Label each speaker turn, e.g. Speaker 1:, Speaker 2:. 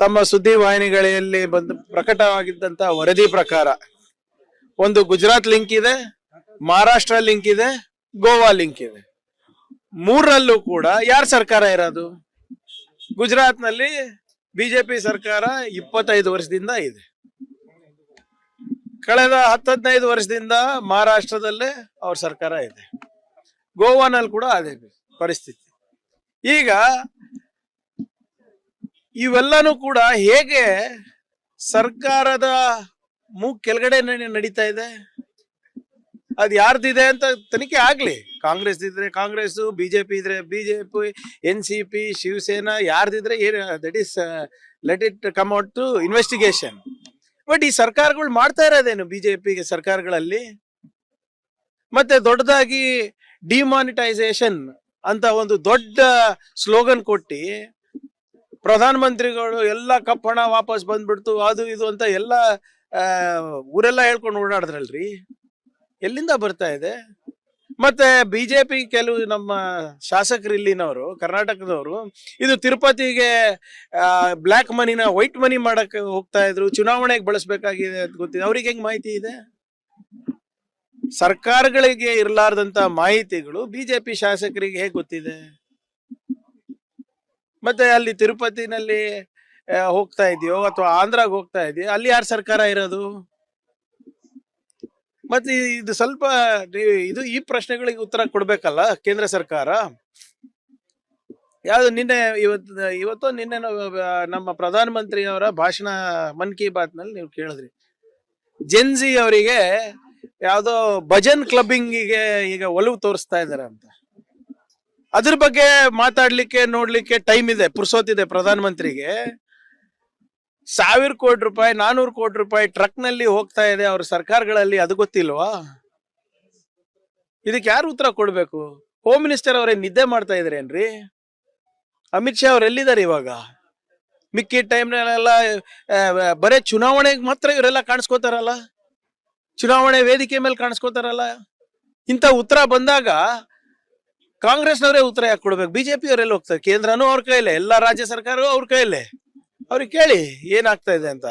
Speaker 1: ತಮ್ಮ ಸುದ್ದಿ ವಾಹಿನಿಗಳಲ್ಲಿ ಬಂದು ಪ್ರಕಟವಾಗಿದ್ದಂತ ವರದಿ ಪ್ರಕಾರ ಒಂದು ಗುಜರಾತ್ ಲಿಂಕ್ ಇದೆ, ಮಹಾರಾಷ್ಟ್ರ ಲಿಂಕ್ ಇದೆ, ಗೋವಾ ಲಿಂಕ್ ಇದೆ. ಮೂರರಲ್ಲೂ ಕೂಡ ಯಾರ ಸರ್ಕಾರ ಇರೋದು? ಗುಜರಾತ್ ನಲ್ಲಿ ಬಿಜೆಪಿ ಸರ್ಕಾರ 25 ವರ್ಷದಿಂದ ಇದೆ. ಕಳೆದ 10-15 ವರ್ಷದಿಂದ ಮಹಾರಾಷ್ಟ್ರದಲ್ಲೇ ಅವ್ರ ಸರ್ಕಾರ ಇದೆ. ಗೋವಾನಲ್ಲಿ ಕೂಡ ಅದೇ ಪರಿಸ್ಥಿತಿ. ಈಗ ಇವೆಲ್ಲನೂ ಕೂಡ ಹೇಗೆ ಸರ್ಕಾರದ ಮೂಗ್ ಕೆಳಗಡೆ ನಡೀತಾ ಇದೆ? ಅದ್ ಯಾರ್ದಿದೆ ಅಂತ ತನಿಖೆ ಆಗ್ಲಿ. ಕಾಂಗ್ರೆಸ್ ಇದ್ರೆ ಕಾಂಗ್ರೆಸ್, ಬಿಜೆಪಿ ಇದ್ರೆ ಬಿಜೆಪಿ, NCP, ಶಿವಸೇನಾ ಯಾರ್ದಿದ್ರೆ that is let it come out to investigation. But ಈ ಸರ್ಕಾರಗಳು ಮಾಡ್ತಾ ಇರೋದೇನು ಬಿಜೆಪಿ ಸರ್ಕಾರಗಳಲ್ಲಿ? ಮತ್ತೆ ದೊಡ್ಡದಾಗಿ ಡಿಮಾನಿಟೈಸೇಷನ್ ಅಂತ ಒಂದು ದೊಡ್ಡ ಸ್ಲೋಗನ್ ಕೊಟ್ಟಿ ಪ್ರಧಾನ ಮಂತ್ರಿಗಳು ಎಲ್ಲ ಕಪ್ಪಣ ವಾಪಸ್ ಬಂದ್ಬಿಡ್ತು, ಅದು ಇದು ಅಂತ ಎಲ್ಲ ಊರೆಲ್ಲ ಹೇಳ್ಕೊಂಡು ಓಡಾಡಿದ್ರಲ್ರಿ. ಎಲ್ಲಿಂದ ಬರ್ತಾ ಇದೆ? ಮತ್ತೆ ಬಿಜೆಪಿ ಕೆಲವು ನಮ್ಮ ಶಾಸಕರು ಇಲ್ಲಿನವರು, ಕರ್ನಾಟಕದವರು, ಇದು ತಿರುಪತಿಗೆ ಬ್ಲ್ಯಾಕ್ ಮನಿನ ವೈಟ್ ಮನಿ ಮಾಡಕ್ ಹೋಗ್ತಾ ಇದ್ರು, ಚುನಾವಣೆಗೆ ಬಳಸಬೇಕಾಗಿದೆ ಅಂತ ಗೊತ್ತಿದೆ. ಅವ್ರಿಗೆ ಹೆಂಗ್ ಮಾಹಿತಿ ಇದೆ? ಸರ್ಕಾರಗಳಿಗೆ ಇರಲಾರ್ದಂತ ಮಾಹಿತಿಗಳು ಬಿಜೆಪಿ ಶಾಸಕರಿಗೆ ಹೇಗೆ ಗೊತ್ತಿದೆ? ಮತ್ತೆ ಅಲ್ಲಿ ತಿರುಪತಿನಲ್ಲಿ ಹೋಗ್ತಾ ಇದೆಯೋ ಅಥವಾ ಆಂಧ್ರಾಗ ಹೋಗ್ತಾ ಇದೆಯೋ, ಅಲ್ಲಿ ಯಾರ ಸರ್ಕಾರ ಇರೋದು? ಮತ್ತೆ ಇದು ಸ್ವಲ್ಪ ಇದು ಈ ಪ್ರಶ್ನೆಗಳಿಗೆ ಉತ್ತರ ಕೊಡ್ಬೇಕಲ್ಲ ಕೇಂದ್ರ ಸರ್ಕಾರ. ಯಾವ್ದು ನಿನ್ನೆ ಇವತ್ತು ನಿನ್ನೆ ನಮ್ಮ ಪ್ರಧಾನ ಮಂತ್ರಿ ಅವರ ಭಾಷಣ ಮನ್ ಕಿ ಬಾತ್ ನಲ್ಲಿ ನೀವು ಕೇಳಿದ್ರಿ, ಜೆನ್ಜಿ ಅವರಿಗೆ ಯಾವ್ದೋ ಭಜನ್ ಕ್ಲಬ್ಬಿಂಗಿಗೆ ಈಗ ಒಲವು ತೋರಿಸ್ತಾ ಇದಾರೆ ಅಂತ. ಅದ್ರ ಬಗ್ಗೆ ಮಾತಾಡ್ಲಿಕ್ಕೆ ನೋಡ್ಲಿಕ್ಕೆ ಟೈಮ್ ಇದೆ, ಪುರ್ಸೋತಿದೆ ಪ್ರಧಾನ ಮಂತ್ರಿಗೆ. 1000 ಕೋಟಿ ರೂಪಾಯಿ 400 ಕೋಟಿ ರೂಪಾಯಿ ಟ್ರಕ್ ನಲ್ಲಿ ಹೋಗ್ತಾ ಇದೆ ಅವ್ರ ಸರ್ಕಾರಗಳಲ್ಲಿ, ಅದು ಗೊತ್ತಿಲ್ವಾ? ಇದಕ್ಕೆ ಯಾರು ಉತ್ತರ ಕೊಡ್ಬೇಕು? ಹೋಮ್ ಮಿನಿಸ್ಟರ್ ಅವರೇ ನಿದ್ದೆ ಮಾಡ್ತಾ ಇದ್ರೇನ್ರಿ? ಅಮಿತ್ ಶಾ ಅವ್ರು ಎಲ್ಲಿದ್ದಾರೆ ಇವಾಗ? ಮಿಕ್ಕಿ ಟೈಮ್ನಲ್ಲೆಲ್ಲ ಬರೇ ಚುನಾವಣೆಗೆ ಮಾತ್ರ ಇವರೆಲ್ಲ ಕಾಣಿಸ್ಕೋತಾರಲ್ಲ, ಚುನಾವಣೆ ವೇದಿಕೆ ಮೇಲೆ ಕಾಣಿಸ್ಕೋತಾರಲ್ಲ. ಇಂಥ ಉತ್ತರ ಬಂದಾಗ ಕಾಂಗ್ರೆಸ್ನವರೇ ಉತ್ತರ ಯಾಕೆ ಕೊಡ್ಬೇಕು? ಬಿಜೆಪಿ ಅವರೆಲ್ಲ ಹೋಗ್ತಾರೆ, ಕೇಂದ್ರನೂ ಅವ್ರ ಕೈಲೇ, ಎಲ್ಲಾ ರಾಜ್ಯ ಸರ್ಕಾರವೂ ಅವ್ರ ಕೈಲೇ. ಅವ್ರಿಗೆ ಕೇಳಿ ಏನಾಗ್ತಾ ಇದೆ ಅಂತ.